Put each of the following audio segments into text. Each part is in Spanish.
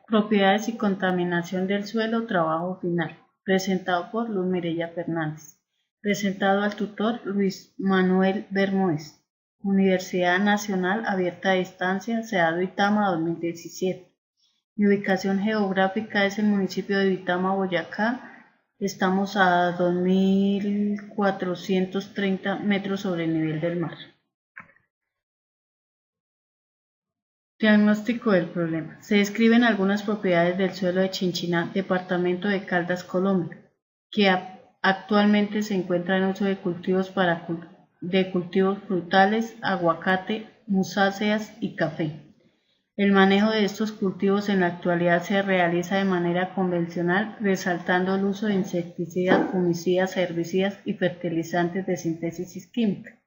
Propiedades y contaminación del suelo, trabajo final. Presentado por Luz Mireya Fernández. Presentado al tutor Luis Manuel Bermúdez. Universidad Nacional Abierta a Distancia, SEA Duitama 2017. Mi ubicación geográfica es el municipio de Duitama, Boyacá. Estamos a 2.430 metros sobre el nivel del mar. Diagnóstico del problema. Se describen algunas propiedades del suelo de Chinchiná, departamento de Caldas, Colombia, que actualmente se encuentra en uso de cultivos cultivos frutales, aguacate, musáceas y café. El manejo de estos cultivos en la actualidad se realiza de manera convencional, resaltando el uso de insecticidas, fungicidas, herbicidas y fertilizantes de síntesis química.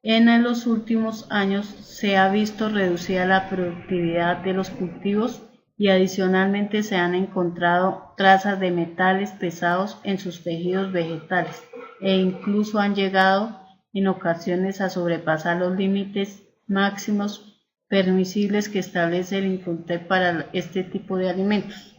En los últimos años se ha visto reducida la productividad de los cultivos y adicionalmente se han encontrado trazas de metales pesados en sus tejidos vegetales e incluso han llegado en ocasiones a sobrepasar los límites máximos permisibles que establece el INCONTEC para este tipo de alimentos.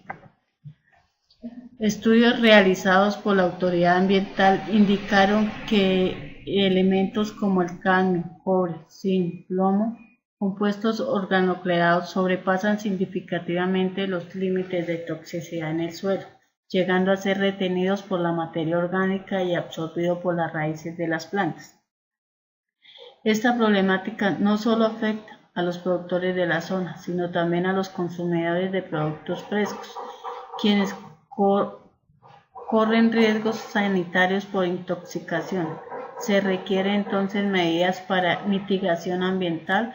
Estudios realizados por la autoridad ambiental indicaron que elementos como el cadmio, cobre, zinc, plomo, compuestos organonucleados sobrepasan significativamente los límites de toxicidad en el suelo, llegando a ser retenidos por la materia orgánica y absorbidos por las raíces de las plantas. Esta problemática no solo afecta a los productores de la zona, sino también a los consumidores de productos frescos, quienes corren riesgos sanitarios por intoxicación. Se requieren entonces medidas para mitigación ambiental.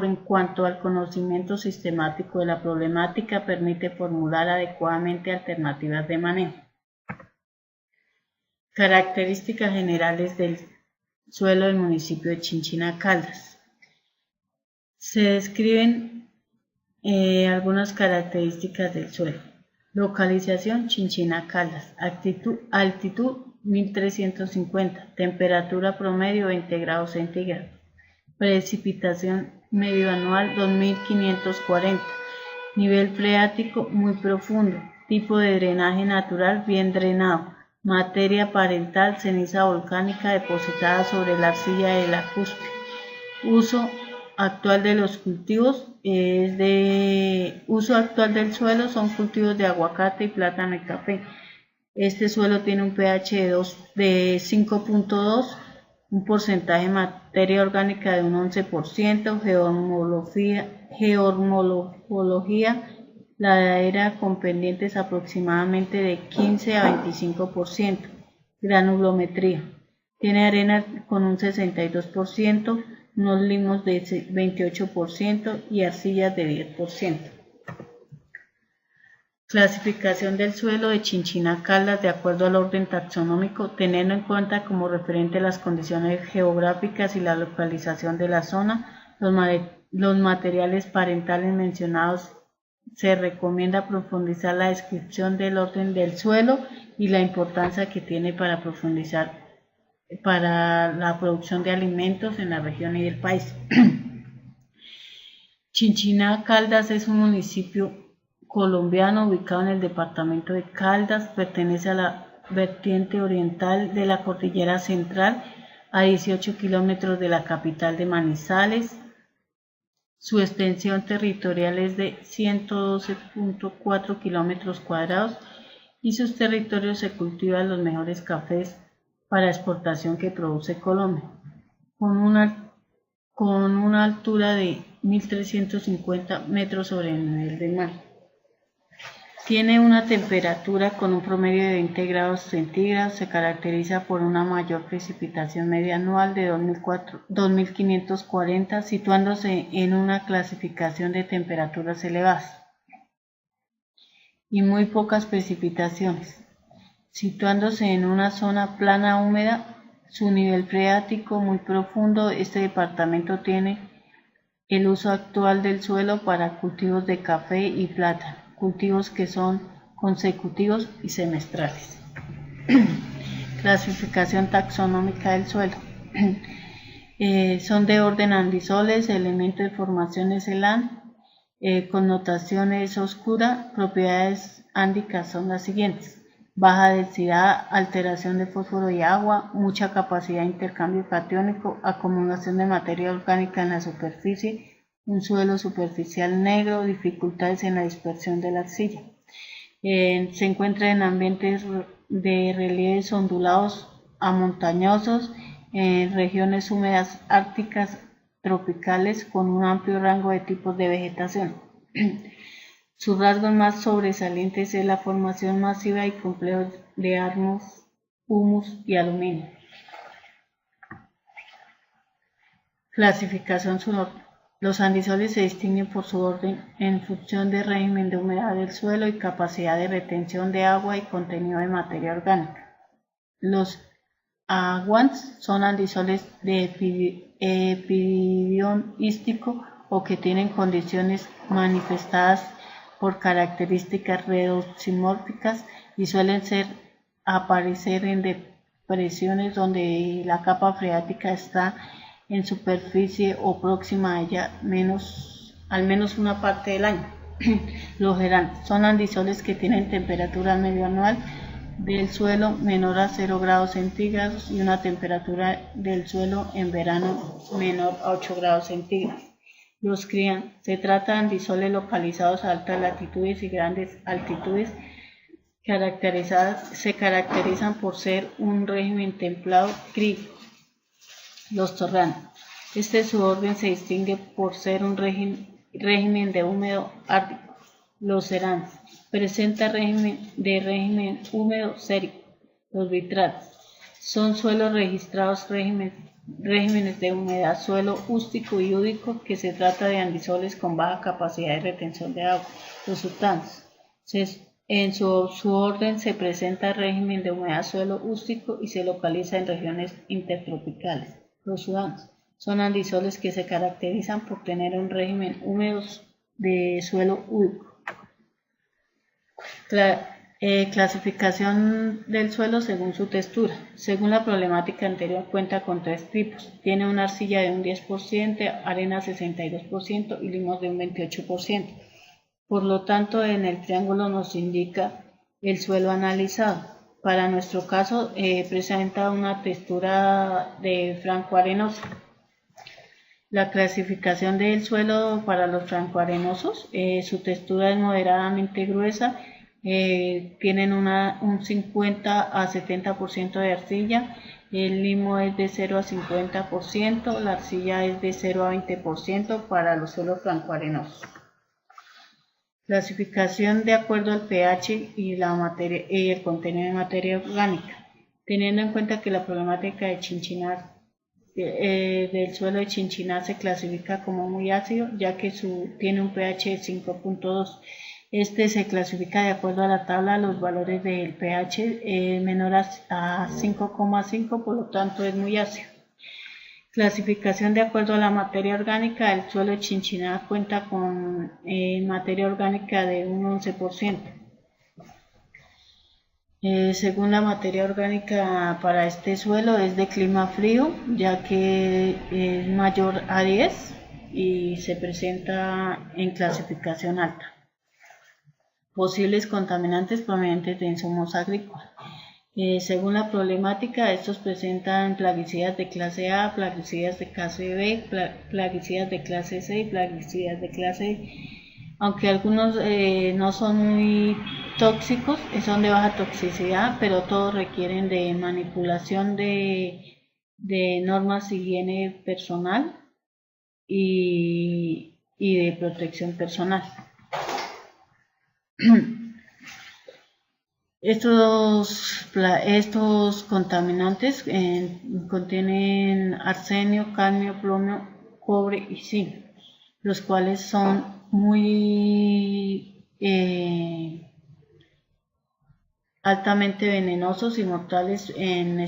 En cuanto al conocimiento sistemático de la problemática, permite formular adecuadamente alternativas de manejo. Características generales del suelo del municipio de Chinchiná, Caldas. Se describen algunas características del suelo. Localización: Chinchiná, Caldas. Altitud 1350. Temperatura promedio 20 grados centígrados. Precipitación medio anual 2540. Nivel freático muy profundo. Tipo de drenaje natural bien drenado. Materia parental: ceniza volcánica depositada sobre la arcilla de la cúspide. Uso actual de los cultivos uso actual del suelo son cultivos de aguacate y plátano y café. Este suelo tiene un pH de 5.2, un porcentaje de materia orgánica de un 11%, geomorfología ladera con pendientes aproximadamente de 15 a 25%, granulometría, tiene arena con un 62%, unos limos de 28% y arcillas de 10%. Clasificación del suelo de Chinchiná, Caldas de acuerdo al orden taxonómico, teniendo en cuenta como referente las condiciones geográficas y la localización de la zona, los materiales parentales mencionados. Se recomienda profundizar la descripción del orden del suelo y la importancia que tiene para profundizar para la producción de alimentos en la región y el país. Chinchiná, Caldas es un municipio colombiano ubicado en el departamento de Caldas, pertenece a la vertiente oriental de la cordillera central, a 18 kilómetros de la capital de Manizales. Su extensión territorial es de 112.4 kilómetros cuadrados y sus territorios se cultivan los mejores cafés para exportación que produce Colombia, con una altura de 1.350 metros sobre el nivel del mar. Tiene una temperatura con un promedio de 20 grados centígrados, se caracteriza por una mayor precipitación media anual de 2.540, situándose en una clasificación de temperaturas elevadas, y muy pocas precipitaciones, situándose en una zona plana húmeda, su nivel freático muy profundo. Este departamento tiene el uso actual del suelo para cultivos de café y plátano, cultivos que son consecutivos y semestrales. Clasificación taxonómica del suelo. Son de orden andisoles, elemento de formación es el AN, Connotaciones oscura. Propiedades ándicas son las siguientes: baja densidad, alteración de fósforo y agua, mucha capacidad de intercambio catiónico, acumulación de materia orgánica en la superficie, un suelo superficial negro, dificultades en la dispersión de la arcilla. Se encuentra en ambientes de relieves ondulados a montañosos, en regiones húmedas árticas tropicales con un amplio rango de tipos de vegetación. Sus rasgos más sobresalientes es la formación masiva y compleja de arnos, humus y aluminio. Clasificación sonora. Los andisoles se distinguen por su orden en función del régimen de humedad del suelo y capacidad de retención de agua y contenido de materia orgánica. Los aguans son andisoles de epidión ístico o que tienen condiciones manifestadas por características redoximórficas y suelen aparecer en depresiones donde la capa freática está en superficie o próxima a ella al menos una parte del año. Los geranes son andisoles que tienen temperatura media anual del suelo menor a 0 grados centígrados y una temperatura del suelo en verano menor a 8 grados centígrados. Los crían. Se trata de andisoles localizados a altas latitudes y grandes altitudes, se caracterizan por ser un régimen templado frío. Los torranos. Este suborden se distingue por ser un régimen de húmedo ártico. Los seranos. Presenta régimen húmedo sérico. Los vitrales. Son suelos registrados regímenes de humedad, suelo hústico y údico, que se trata de andisoles con baja capacidad de retención de agua. Los sultanes. En su orden se presenta régimen de humedad, suelo hústico y se localiza en regiones intertropicales. Los sudanos son andisoles que se caracterizan por tener un régimen húmedo de suelo údico. Clasificación del suelo según su textura. Según la problemática anterior, cuenta con 3 tipos. Tiene una arcilla de un 10%, arena 62% y limos de un 28%. Por lo tanto, en el triángulo nos indica el suelo analizado. Para nuestro caso, presenta una textura de francoarenoso. La clasificación del suelo para los francoarenosos, su textura es moderadamente gruesa, tienen un 50 a 70% de arcilla, el limo es de 0 a 50%, la arcilla es de 0 a 20% para los suelos francoarenosos. Clasificación de acuerdo al pH y el contenido de materia orgánica. Teniendo en cuenta que la problemática de Chinchiná del suelo de Chinchiná se clasifica como muy ácido, ya que tiene un pH de 5.2. Este se clasifica de acuerdo a la tabla. Los valores del pH menor a 5,5, por lo tanto es muy ácido. Clasificación de acuerdo a la materia orgánica. El suelo de Chinchiná cuenta con materia orgánica de un 11%. Según la materia orgánica para este suelo es de clima frío, ya que es mayor a 10 y se presenta en clasificación alta. Posibles contaminantes provenientes de insumos agrícolas. Según la problemática, estos presentan plaguicidas de clase A, plaguicidas de clase B, plaguicidas de clase C y plaguicidas de clase D. Aunque algunos no son muy tóxicos, son de baja toxicidad, pero todos requieren de manipulación de normas de higiene personal y de protección personal. Estos contaminantes contienen arsenio, cadmio, plomo, cobre y zinc, los cuales son muy altamente venenosos y mortales en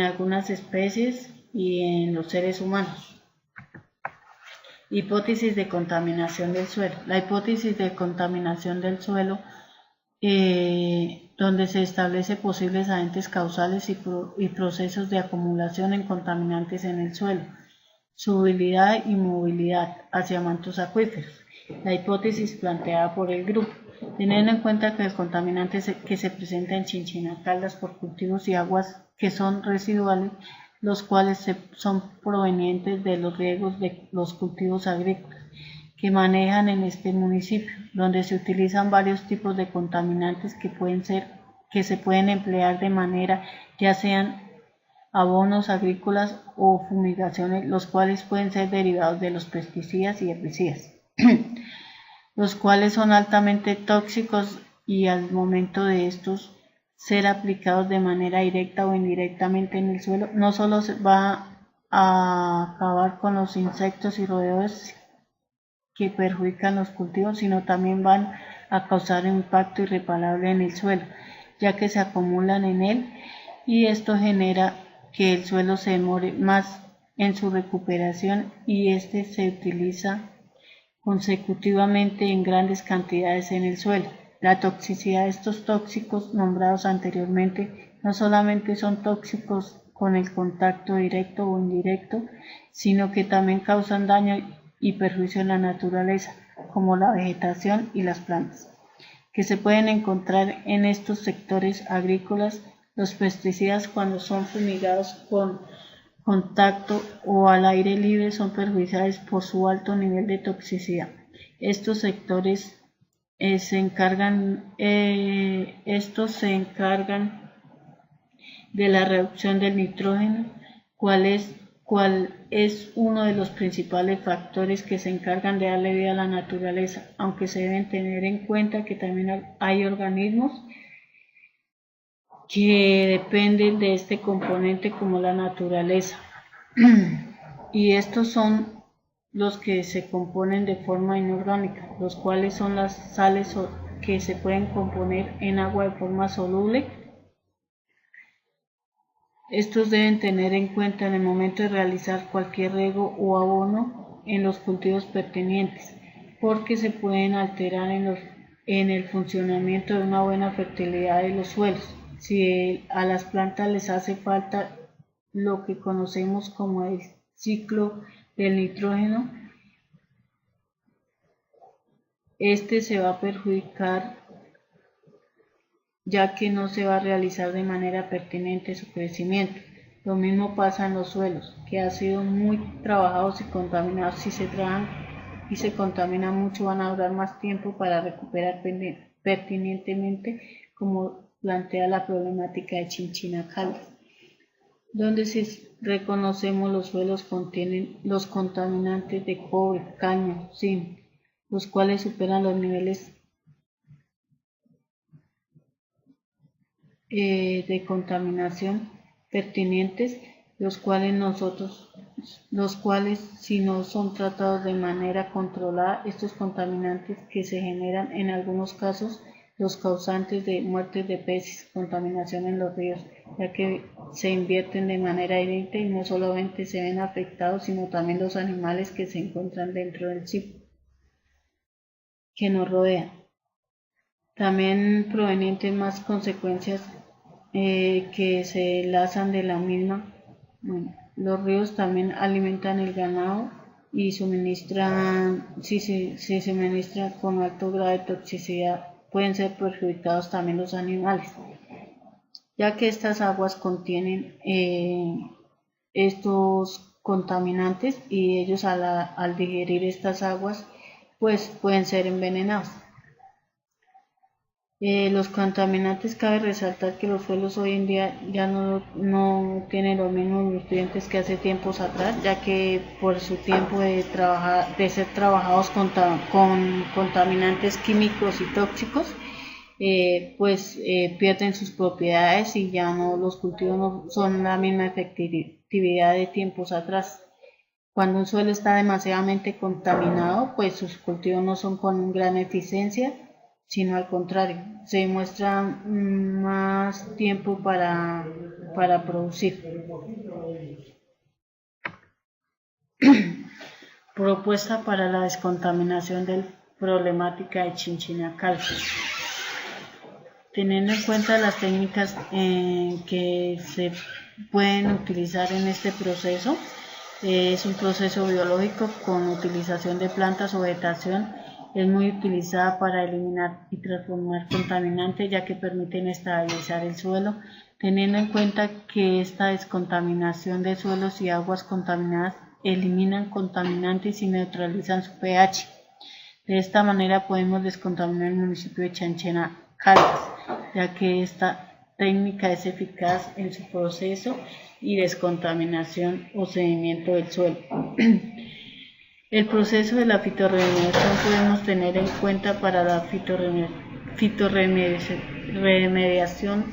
algunas especies y en los seres humanos. Hipótesis de contaminación del suelo. La hipótesis de contaminación del suelo, donde se establece posibles agentes causales y procesos de acumulación en contaminantes en el suelo. su habilidad y movilidad hacia mantos acuíferos. La hipótesis planteada por el grupo, teniendo en cuenta que el contaminante que se presenta en Chinchina Caldas por cultivos y aguas que son residuales, los cuales son provenientes de los riegos de los cultivos agrícolas que manejan en este municipio, donde se utilizan varios tipos de contaminantes que se pueden emplear de manera ya sean abonos agrícolas o fumigaciones, los cuales pueden ser derivados de los pesticidas y herbicidas, los cuales son altamente tóxicos y al momento de estos ser aplicados de manera directa o indirectamente en el suelo, no solo se va a acabar con los insectos y roedores que perjudican los cultivos, sino también van a causar un impacto irreparable en el suelo, ya que se acumulan en él y esto genera que el suelo se demore más en su recuperación y este se utiliza consecutivamente en grandes cantidades en el suelo. La toxicidad de estos tóxicos nombrados anteriormente no solamente son tóxicos con el contacto directo o indirecto, sino que también causan daño y perjuicio en la naturaleza, como la vegetación y las plantas, que se pueden encontrar en estos sectores agrícolas. Los pesticidas, cuando son fumigados con contacto o al aire libre, son perjudiciales por su alto nivel de toxicidad. Estos sectores se encargan de la reducción del nitrógeno, cual es uno de los principales factores que se encargan de darle vida a la naturaleza, aunque se deben tener en cuenta que también hay organismos que dependen de este componente como la naturaleza y estos son los que se componen de forma inorgánica, los cuales son las sales que se pueden componer en agua de forma soluble. Estos deben tener en cuenta en el momento de realizar cualquier riego o abono en los cultivos pertinentes, porque se pueden alterar en el funcionamiento de una buena fertilidad de los suelos. Si a las plantas les hace falta lo que conocemos como el ciclo del nitrógeno, este se va a perjudicar ya que no se va a realizar de manera pertinente su crecimiento. Lo mismo pasa en los suelos, que han sido muy trabajados y contaminados. Si se trabajan y se contaminan mucho, van a durar más tiempo para recuperar pertinentemente, como plantea la problemática de Chinchina Caldas, donde si reconocemos los suelos contienen los contaminantes de cobre, cadmio, zinc, los cuales superan los niveles de contaminación pertinentes, los cuales si no son tratados de manera controlada, estos contaminantes que se generan en algunos casos los causantes de muertes de peces, contaminación en los ríos, ya que se invierten de manera directa y no solamente se ven afectados, sino también los animales que se encuentran dentro del sitio que nos rodea. También provenientes más consecuencias que se enlazan de la misma. Bueno, los ríos también alimentan el ganado y suministran, si se suministra con alto grado de toxicidad, pueden ser perjudicados también los animales, ya que estas aguas contienen estos contaminantes y ellos al digerir estas aguas pues pueden ser envenenados. Los contaminantes, cabe resaltar que los suelos hoy en día ya no tienen los mismos nutrientes que hace tiempos atrás, ya que por su tiempo de ser trabajados con contaminantes químicos y tóxicos, pierden sus propiedades y ya los cultivos no son la misma efectividad de tiempos atrás. Cuando un suelo está demasiadamente contaminado, pues sus cultivos no son con gran eficiencia, sino al contrario, se demuestra más tiempo para producir. Propuesta para la descontaminación de la problemática de Chinchina Caldas. Teniendo en cuenta las técnicas que se pueden utilizar en este proceso, Es un proceso biológico con utilización de plantas o vegetación. Es muy utilizada para eliminar y transformar contaminantes, ya que permiten estabilizar el suelo, teniendo en cuenta que esta descontaminación de suelos y aguas contaminadas eliminan contaminantes y neutralizan su pH. De esta manera podemos descontaminar el municipio de Chanchena Caldas, ya que esta técnica es eficaz en su proceso y descontaminación o sedimento del suelo. El proceso de la fitorremediación podemos tener en cuenta para la fitorremediación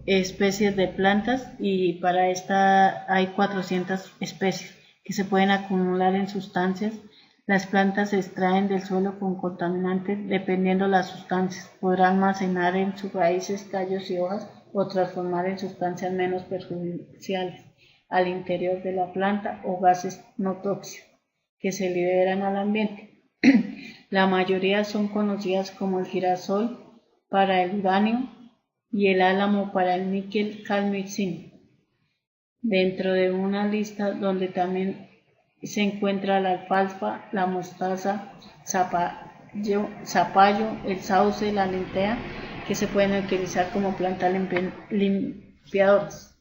especies de plantas, y para esta hay 400 especies que se pueden acumular en sustancias. Las plantas se extraen del suelo con contaminantes dependiendo de las sustancias. Podrá almacenar en sus raíces, tallos y hojas o transformar en sustancias menos perjudiciales al interior de la planta o gases no tóxicos que se liberan al ambiente. La mayoría son conocidas como el girasol para el uranio y el álamo para el níquel, cadmio y zinc. Dentro de una lista donde también se encuentra la alfalfa, la mostaza, zapallo, el sauce, la lentea, que se pueden utilizar como plantas limpiadoras.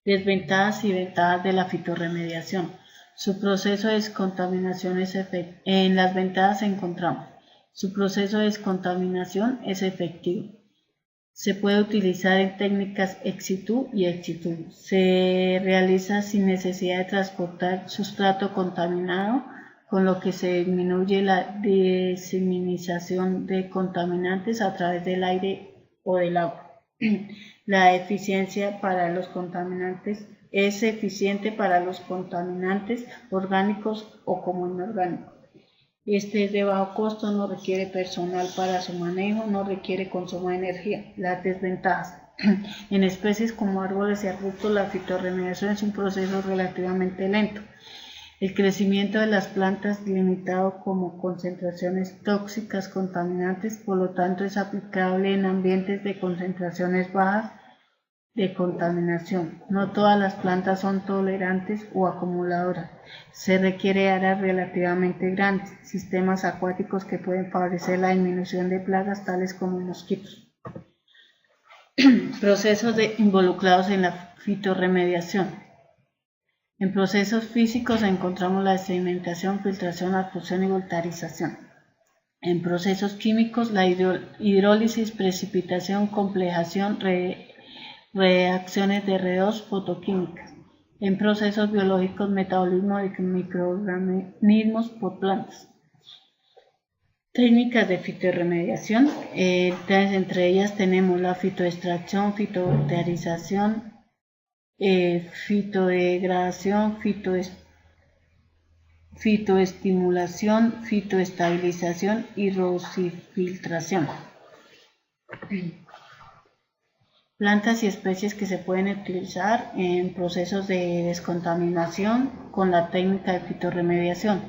Desventajas y ventajas de la fitorremediación. Su proceso de descontaminación es efectivo. En las ventajas encontramos: su proceso de descontaminación es efectivo. Se puede utilizar en técnicas ex situ y ex situ. Se realiza sin necesidad de transportar sustrato contaminado, con lo que se disminuye la diseminación de contaminantes a través del aire o del agua. La eficiencia para los contaminantes es eficiente para los contaminantes orgánicos o como inorgánicos. Este es de bajo costo, no requiere personal para su manejo, no requiere consumo de energía. Las desventajas. En especies como árboles y arbustos, la fitorremediación es un proceso relativamente lento. El crecimiento de las plantas limitado como concentraciones tóxicas contaminantes, por lo tanto es aplicable en ambientes de concentraciones bajas de contaminación. No todas las plantas son tolerantes o acumuladoras. Se requiere áreas relativamente grandes, sistemas acuáticos que pueden favorecer la disminución de plagas tales como mosquitos. Procesos involucrados en la fitorremediación. En procesos físicos encontramos la sedimentación, filtración, absorción y voltarización. En procesos químicos, la hidrólisis, precipitación, complejación, reacciones de R2 fotoquímicas. En procesos biológicos, metabolismo de microorganismos por plantas. Técnicas de fitorremediación, entre ellas tenemos la fitoextracción, fitovoltarización, fitodegradación, fitoestimulación, fitoestabilización y rosifiltración. Plantas y especies que se pueden utilizar en procesos de descontaminación con la técnica de fitorremediación.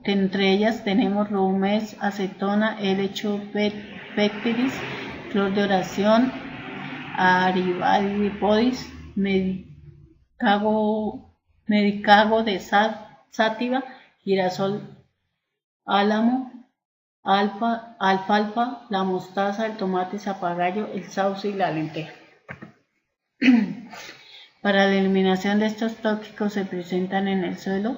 Entre ellas tenemos Roumez, acetona, Helicobacteris, flor de oración, Aribadipodis, medicago de sátiva, girasol, álamo, alfalfa, la mostaza, el tomate zapallo, el sauce y la lenteja. Para la eliminación de estos tóxicos se presentan en el suelo.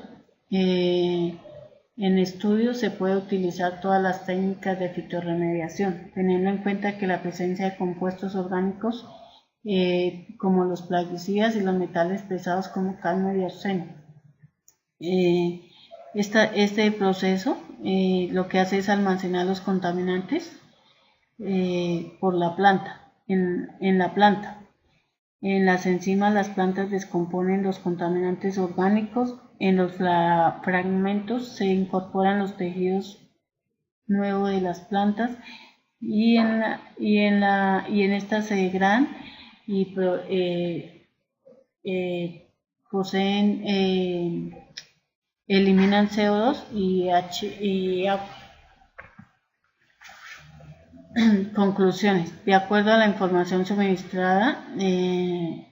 En estudios se puede utilizar todas las técnicas de fitorremediación, teniendo en cuenta que la presencia de compuestos orgánicos como los plaguicidas y los metales pesados como cadmio y arsénico. Este proceso lo que hace es almacenar los contaminantes por la planta, en la planta. En las enzimas, las plantas descomponen los contaminantes orgánicos. En los fragmentos se incorporan los tejidos nuevos de las plantas y en estas se degradan y eliminan CO2 y agua. Conclusiones. De acuerdo a la información suministrada en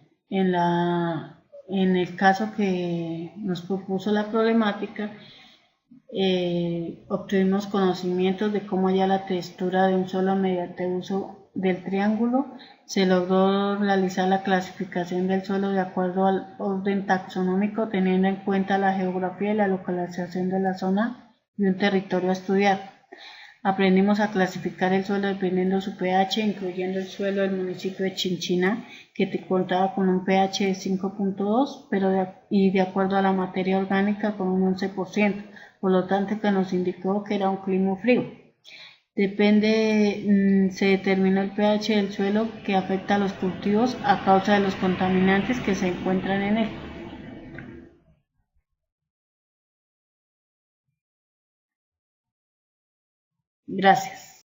en el caso que nos propuso la problemática, obtuvimos conocimientos de cómo hallar la textura de un suelo mediante uso del triángulo. Se logró realizar la clasificación del suelo de acuerdo al orden taxonómico, teniendo en cuenta la geografía y la localización de la zona y un territorio a estudiar. Aprendimos a clasificar el suelo dependiendo de su pH, incluyendo el suelo del municipio de Chinchiná, que contaba con un pH de 5.2, y de acuerdo a la materia orgánica con un 11%, por lo tanto que nos indicó que era un clima frío. Se determinó el pH del suelo que afecta a los cultivos a causa de los contaminantes que se encuentran en él. Gracias.